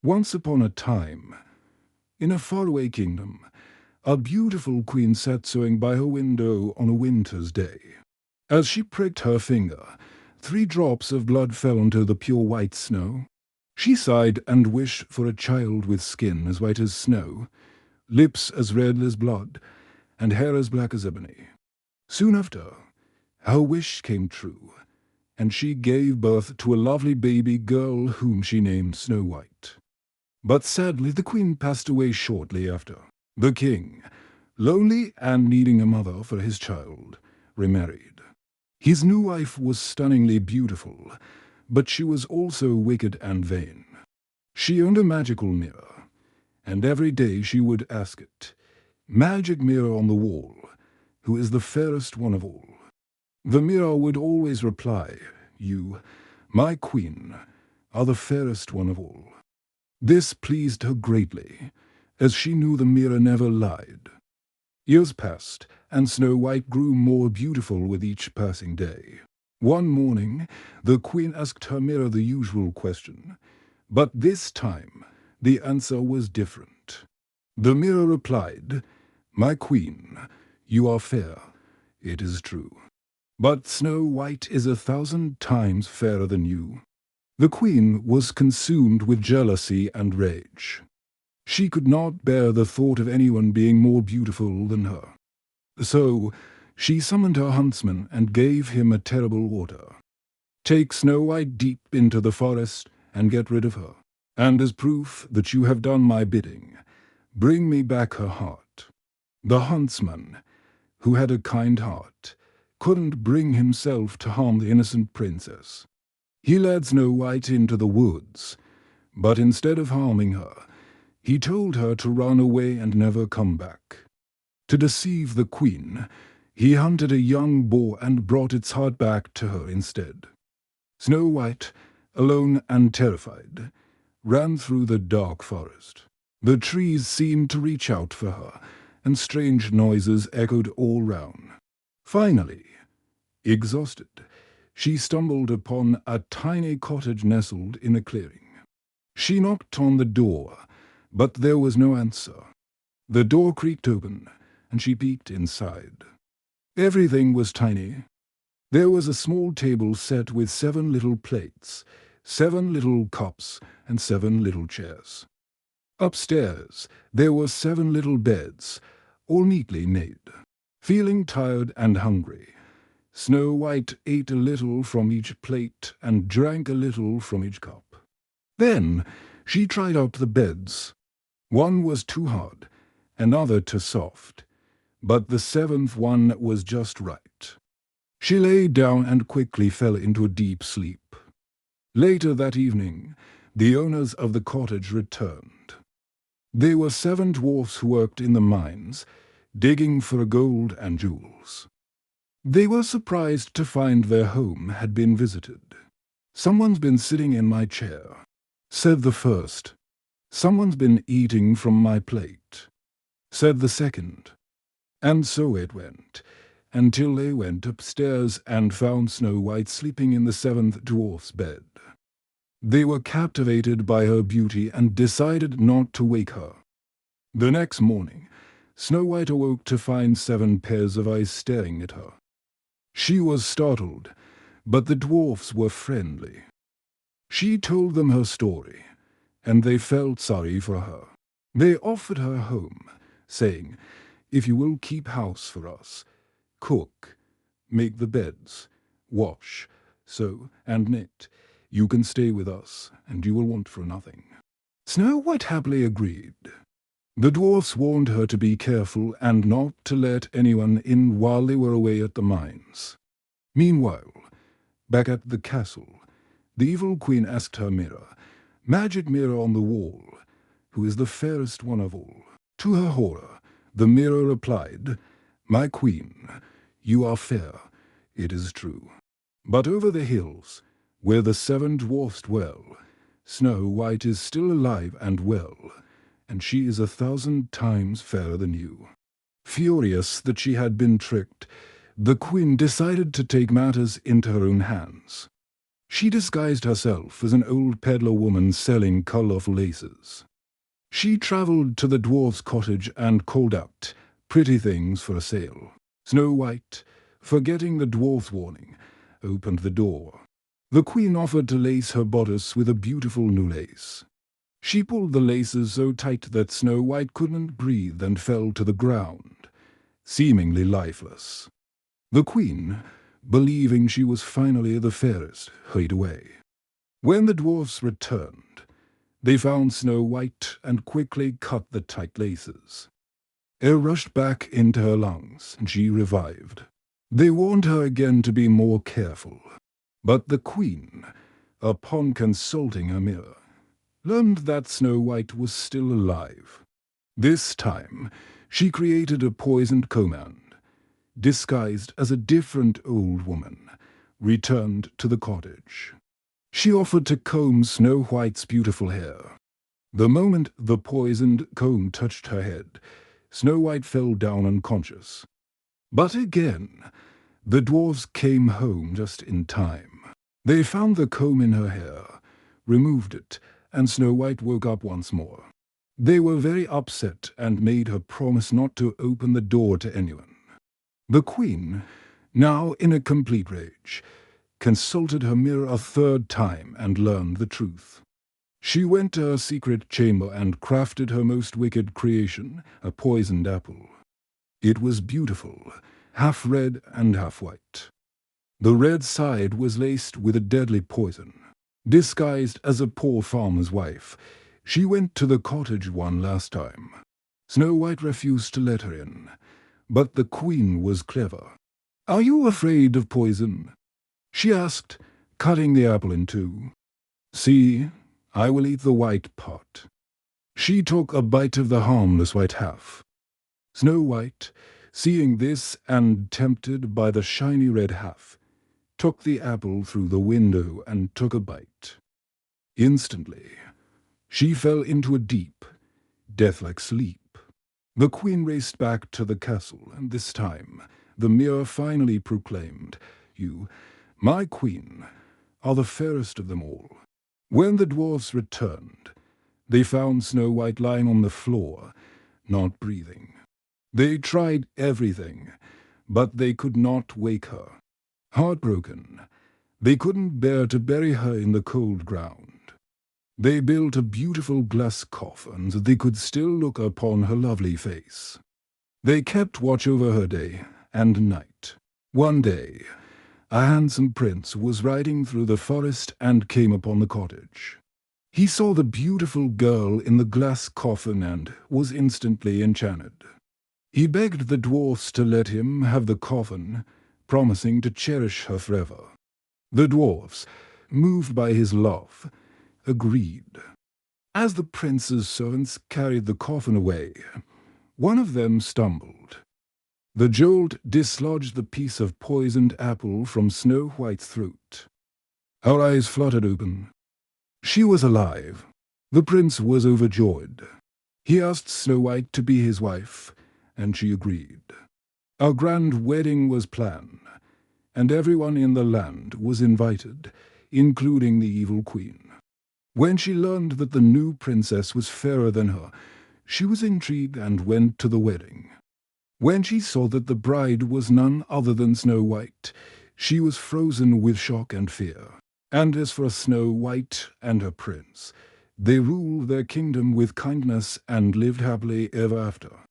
Once upon a time, in a faraway kingdom, a beautiful queen sat sewing by her window on a winter's day. As she pricked her finger, 3 drops of blood fell onto the pure white snow. She sighed and wished for a child with skin as white as snow, lips as red as blood, and hair as black as ebony. Soon after, her wish came true, and she gave birth to a lovely baby girl whom she named Snow White. But sadly the queen passed away shortly after. The king, lonely and needing a mother for his child, remarried. His new wife was stunningly beautiful, but she was also wicked and vain. She owned a magical mirror, and every day she would ask it, "Magic mirror on the wall, who is the fairest one of all?" The mirror would always reply, "You, my queen, are the fairest one of all." This pleased her greatly, as she knew the mirror never lied. Years passed, and Snow White grew more beautiful with each passing day. One morning, the queen asked her mirror the usual question, but this time the answer was different. The mirror replied, "My queen, you are fair, it is true. But Snow White is 1,000 times fairer than you." The queen was consumed with jealousy and rage. She could not bear the thought of anyone being more beautiful than her. So she summoned her huntsman and gave him a terrible order. "Take Snow White deep into the forest and get rid of her. And as proof that you have done my bidding, bring me back her heart." The huntsman, who had a kind heart, couldn't bring himself to harm the innocent princess. He led Snow White into the woods, but instead of harming her, he told her to run away and never come back. To deceive the queen, he hunted a young boar and brought its heart back to her instead. Snow White, alone and terrified, ran through the dark forest. The trees seemed to reach out for her, and strange noises echoed all round. Finally, exhausted, she stumbled upon a tiny cottage nestled in a clearing. She knocked on the door, but there was no answer. The door creaked open, and she peeked inside. Everything was tiny. There was a small table set with 7 little plates, 7 little cups, and 7 little chairs. Upstairs, there were 7 little beds, all neatly made. Feeling tired and hungry, Snow White ate a little from each plate and drank a little from each cup. Then she tried out the beds. One was too hard, another too soft, but the 7th one was just right. She lay down and quickly fell into a deep sleep. Later that evening, the owners of the cottage returned. They were 7 dwarfs who worked in the mines, digging for gold and jewels. They were surprised to find their home had been visited. "Someone's been sitting in my chair," said the first. "Someone's been eating from my plate," said the second. And so it went, until they went upstairs and found Snow White sleeping in the 7th dwarf's bed. They were captivated by her beauty and decided not to wake her. The next morning, Snow White awoke to find 7 pairs of eyes staring at her. She was startled, but the dwarfs were friendly. She told them her story, and they felt sorry for her. They offered her a home, saying, "If you will keep house for us, cook, make the beds, wash, sew, and knit, you can stay with us, and you will want for nothing." Snow White happily agreed. The dwarfs warned her to be careful and not to let anyone in while they were away at the mines. Meanwhile, back at the castle, the evil queen asked her mirror, "Magic mirror on the wall, who is the fairest one of all?" To her horror, the mirror replied, "My queen, you are fair, it is true. But over the hills, where the 7 dwarfs dwell, Snow White is still alive and well, and she is 1,000 times fairer than you." Furious that she had been tricked, the queen decided to take matters into her own hands. She disguised herself as an old peddler woman selling colourful laces. She travelled to the dwarf's cottage and called out, "Pretty things for a sale." Snow White, forgetting the dwarf's warning, opened the door. The queen offered to lace her bodice with a beautiful new lace. She pulled the laces so tight that Snow White couldn't breathe and fell to the ground, seemingly lifeless. The queen, believing she was finally the fairest, hurried away. When the dwarfs returned, they found Snow White and quickly cut the tight laces. Air rushed back into her lungs, and she revived. They warned her again to be more careful. But the queen, upon consulting her mirror, learned that Snow White was still alive. This time, she created a poisoned comb and, disguised as a different old woman, returned to the cottage. She offered to comb Snow White's beautiful hair. The moment the poisoned comb touched her head, Snow White fell down unconscious. But again, the dwarfs came home just in time. They found the comb in her hair, removed it, and Snow White woke up once more. They were very upset and made her promise not to open the door to anyone. The queen, now in a complete rage, consulted her mirror a third time and learned the truth. She went to her secret chamber and crafted her most wicked creation, a poisoned apple. It was beautiful, half red and half white. The red side was laced with a deadly poison. Disguised as a poor farmer's wife, she went to the cottage one last time. Snow White refused to let her in, but the queen was clever. "Are you afraid of poison?" she asked, cutting the apple in two. "See, I will eat the white part." She took a bite of the harmless white half. Snow White, seeing this and tempted by the shiny red half, took the apple through the window and took a bite. Instantly, she fell into a deep, death-like sleep. The queen raced back to the castle, and this time the mirror finally proclaimed, "You, my queen, are the fairest of them all." When the dwarfs returned, they found Snow White lying on the floor, not breathing. They tried everything, but they could not wake her. Heartbroken, they couldn't bear to bury her in the cold ground. They built a beautiful glass coffin so they could still look upon her lovely face. They kept watch over her day and night. One day, a handsome prince was riding through the forest and came upon the cottage. He saw the beautiful girl in the glass coffin and was instantly enchanted. He begged the dwarfs to let him have the coffin, promising to cherish her forever. The dwarfs, moved by his love, agreed. As the prince's servants carried the coffin away, one of them stumbled. The jolt dislodged the piece of poisoned apple from Snow White's throat. Her eyes fluttered open. She was alive. The prince was overjoyed. He asked Snow White to be his wife, and she agreed. A grand wedding was planned, and everyone in the land was invited, including the evil queen. When she learned that the new princess was fairer than her, she was intrigued and went to the wedding. When she saw that the bride was none other than Snow White, she was frozen with shock and fear. And as for Snow White and her prince, they ruled their kingdom with kindness and lived happily ever after.